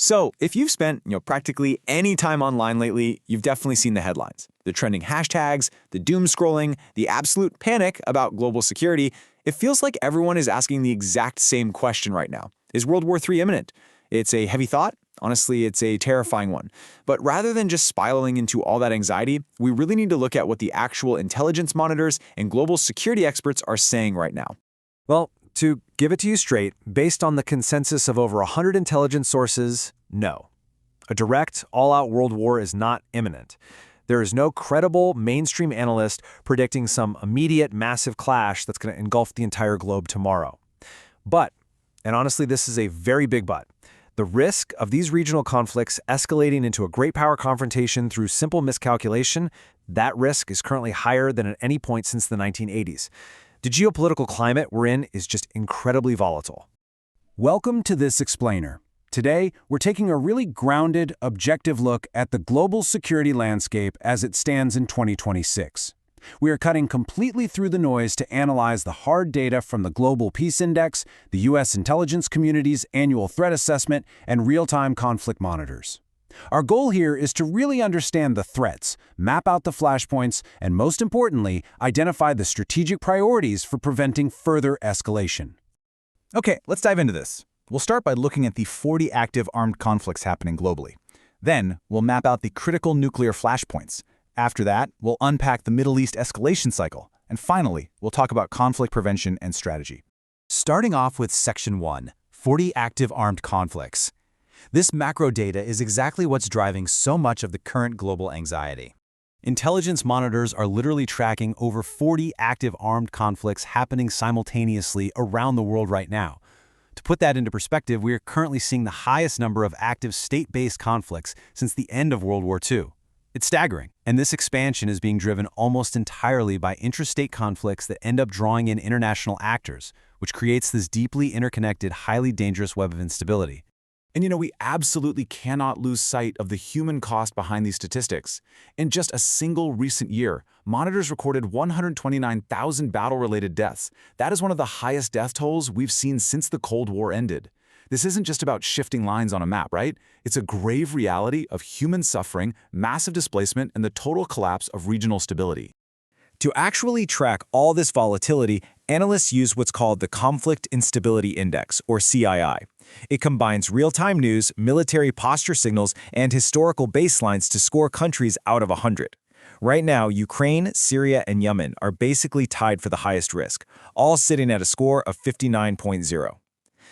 So, if you've spent, practically any time online lately, you've definitely seen the headlines. The trending hashtags, the doom scrolling, the absolute panic about global security. It feels like everyone is asking the exact same question right now. Is World War III imminent? It's a heavy thought. Honestly, it's a terrifying one. But rather than just spiraling into all that anxiety, we really need to look at what the actual intelligence monitors and global security experts are saying right now. Well, to give it to you straight, based on the consensus of over 100 intelligence sources, no. A direct, all-out world war is not imminent. There is no credible mainstream analyst predicting some immediate massive clash that's going to engulf the entire globe tomorrow. But, and honestly this is a very big but, the risk of these regional conflicts escalating into a great power confrontation through simple miscalculation, that risk is currently higher than at any point since the 1980s. The geopolitical climate we're in is just incredibly volatile. Welcome to this explainer. Today, we're taking a really grounded, objective look at the global security landscape as it stands in 2026. We are cutting completely through the noise to analyze the hard data from the Global Peace Index, the U.S. intelligence community's annual threat assessment, and real-time conflict monitors. Our goal here is to really understand the threats, map out the flashpoints, and most importantly, identify the strategic priorities for preventing further escalation. Okay, let's dive into this. We'll start by looking at the 40 active armed conflicts happening globally. Then, we'll map out the critical nuclear flashpoints. After that, we'll unpack the Middle East escalation cycle. And finally, we'll talk about conflict prevention and strategy. Starting off with Section 1, 40 active armed conflicts. This macro data is exactly what's driving so much of the current global anxiety. Intelligence monitors are literally tracking over 40 active armed conflicts happening simultaneously around the world right now. To put that into perspective, we are currently seeing the highest number of active state-based conflicts since the end of World War II. It's staggering, and this expansion is being driven almost entirely by intrastate conflicts that end up drawing in international actors, which creates this deeply interconnected, highly dangerous web of instability. And we absolutely cannot lose sight of the human cost behind these statistics. In just a single recent year, monitors recorded 129,000 battle-related deaths. That is one of the highest death tolls we've seen since the Cold War ended. This isn't just about shifting lines on a map, right? It's a grave reality of human suffering, massive displacement, and the total collapse of regional stability. To actually track all this volatility, analysts use what's called the Conflict Instability Index, or CII. It combines real-time news, military posture signals, and historical baselines to score countries out of 100. Right now, Ukraine, Syria, and Yemen are basically tied for the highest risk, all sitting at a score of 59.0.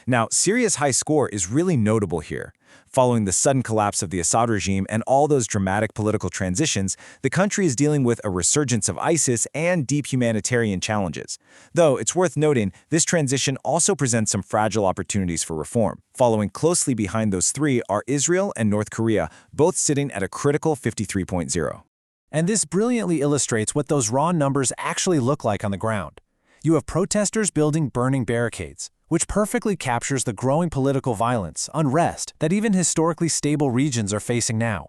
Now, Syria's high score is really notable here. Following the sudden collapse of the Assad regime and all those dramatic political transitions, the country is dealing with a resurgence of ISIS and deep humanitarian challenges. Though it's worth noting, this transition also presents some fragile opportunities for reform. Following closely behind those three are Israel and North Korea, both sitting at a critical 53.0. And this brilliantly illustrates what those raw numbers actually look like on the ground. You have protesters building burning barricades, which perfectly captures the growing political violence, unrest, that even historically stable regions are facing now.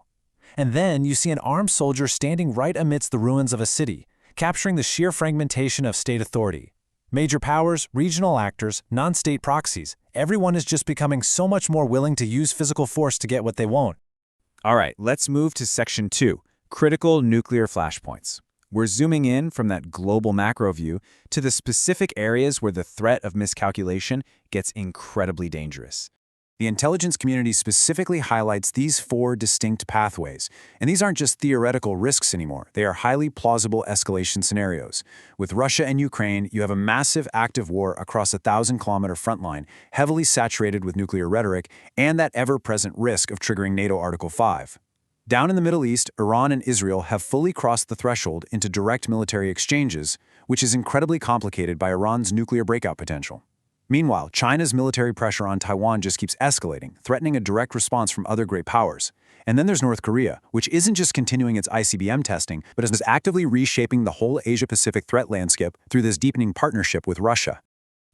And then you see an armed soldier standing right amidst the ruins of a city, capturing the sheer fragmentation of state authority. Major powers, regional actors, non-state proxies, everyone is just becoming so much more willing to use physical force to get what they want. All right, let's move to Section 2, Critical Nuclear Flashpoints. We're zooming in from that global macro view to the specific areas where the threat of miscalculation gets incredibly dangerous. The intelligence community specifically highlights these 4 distinct pathways, and these aren't just theoretical risks anymore. They are highly plausible escalation scenarios. With Russia and Ukraine, you have a massive active war across a 1,000-kilometer front line, heavily saturated with nuclear rhetoric, and that ever-present risk of triggering NATO Article 5. Down in the Middle East, Iran and Israel have fully crossed the threshold into direct military exchanges, which is incredibly complicated by Iran's nuclear breakout potential. Meanwhile, China's military pressure on Taiwan just keeps escalating, threatening a direct response from other great powers. And then there's North Korea, which isn't just continuing its ICBM testing, but is actively reshaping the whole Asia-Pacific threat landscape through this deepening partnership with Russia.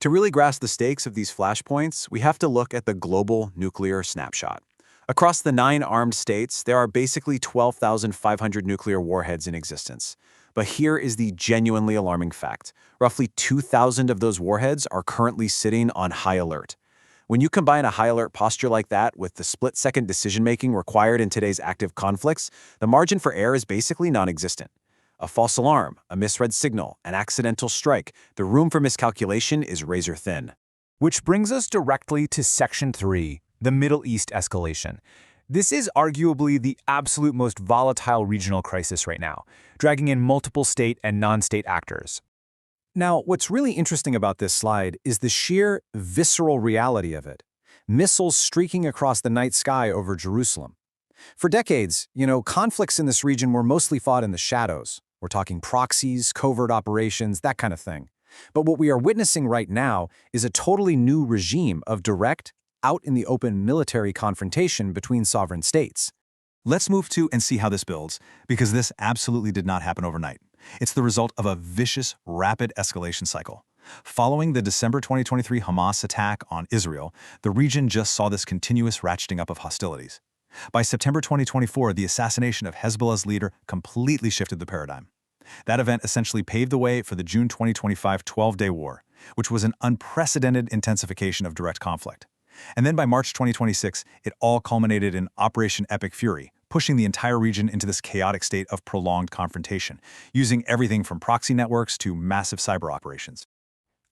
To really grasp the stakes of these flashpoints, we have to look at the global nuclear snapshot. Across the 9 armed states, there are basically 12,500 nuclear warheads in existence. But here is the genuinely alarming fact. Roughly 2,000 of those warheads are currently sitting on high alert. When you combine a high-alert posture like that with the split-second decision-making required in today's active conflicts, the margin for error is basically non-existent. A false alarm, a misread signal, an accidental strike, the room for miscalculation is razor-thin. Which brings us directly to Section 3, the Middle East escalation. This is arguably the absolute most volatile regional crisis right now, dragging in multiple state and non-state actors. Now, what's really interesting about this slide is the sheer visceral reality of it. Missiles streaking across the night sky over Jerusalem. For decades, conflicts in this region were mostly fought in the shadows. We're talking proxies, covert operations, that kind of thing. But what we are witnessing right now is a totally new regime of direct, out-in-the-open military confrontation between sovereign states. Let's move to and see how this builds, because this absolutely did not happen overnight. It's the result of a vicious, rapid escalation cycle. Following the December 2023 Hamas attack on Israel, the region just saw this continuous ratcheting up of hostilities. By September 2024, the assassination of Hezbollah's leader completely shifted the paradigm. That event essentially paved the way for the June 2025 12-day war, which was an unprecedented intensification of direct conflict. And then by March 2026, it all culminated in Operation Epic Fury, pushing the entire region into this chaotic state of prolonged confrontation, using everything from proxy networks to massive cyber operations.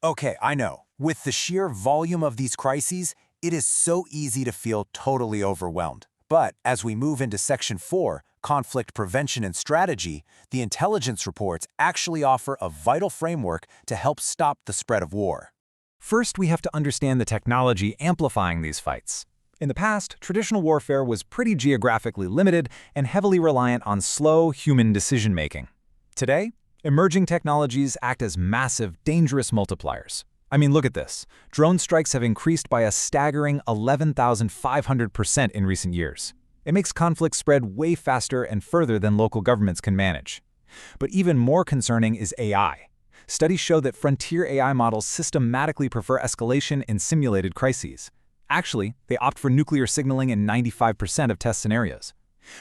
Okay, I know. With the sheer volume of these crises, it is so easy to feel totally overwhelmed. But as we move into Section 4, Conflict Prevention and Strategy, the intelligence reports actually offer a vital framework to help stop the spread of war. First, we have to understand the technology amplifying these fights. In the past, traditional warfare was pretty geographically limited and heavily reliant on slow human decision-making. Today, emerging technologies act as massive, dangerous multipliers. I mean, look at this. Drone strikes have increased by a staggering 11,500% in recent years. It makes conflicts spread way faster and further than local governments can manage. But even more concerning is AI. Studies show that frontier AI models systematically prefer escalation in simulated crises. Actually, they opt for nuclear signaling in 95% of test scenarios.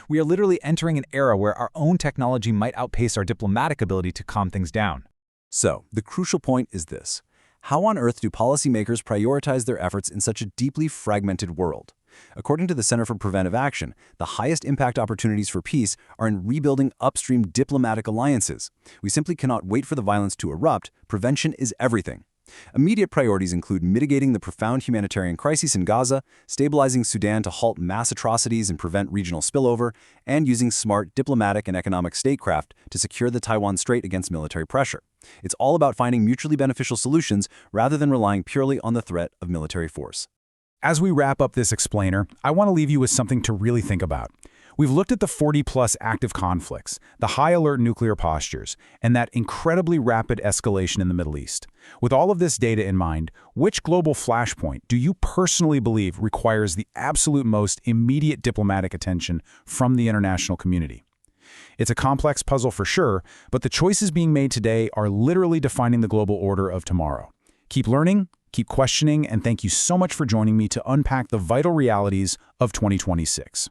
We are literally entering an era where our own technology might outpace our diplomatic ability to calm things down. So, the crucial point is this. How on earth do policymakers prioritize their efforts in such a deeply fragmented world? According to the Center for Preventive Action, the highest impact opportunities for peace are in rebuilding upstream diplomatic alliances. We simply cannot wait for the violence to erupt. Prevention is everything. Immediate priorities include mitigating the profound humanitarian crisis in Gaza, stabilizing Sudan to halt mass atrocities and prevent regional spillover, and using smart diplomatic and economic statecraft to secure the Taiwan Strait against military pressure. It's all about finding mutually beneficial solutions rather than relying purely on the threat of military force. As we wrap up this explainer, I want to leave you with something to really think about. We've looked at the 40-plus active conflicts, the high-alert nuclear postures, and that incredibly rapid escalation in the Middle East. With all of this data in mind, which global flashpoint do you personally believe requires the absolute most immediate diplomatic attention from the international community? It's a complex puzzle for sure, but the choices being made today are literally defining the global order of tomorrow. Keep learning, keep questioning, and thank you so much for joining me to unpack the vital realities of 2026.